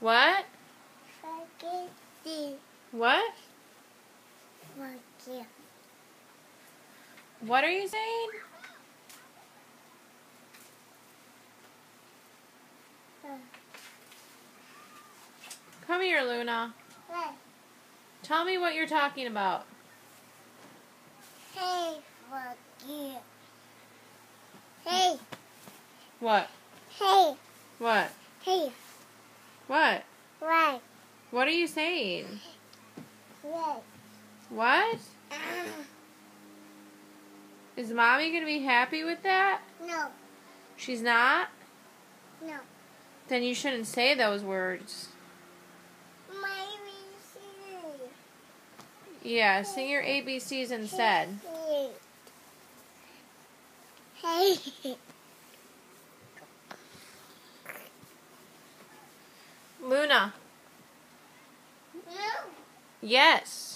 What? Spaghetti. What? Spaghetti. What are you saying? Come here, Luna. What? Tell me what you're talking about. Hey, spaghetti. Hey. What? Hey. What? Hey. What? Right. What are you saying? Right. What? Is Mommy going to be happy with that? No. She's not? No. Then you shouldn't say those words. Yeah, sing your ABCs instead. Hey. Luna. No. Yes.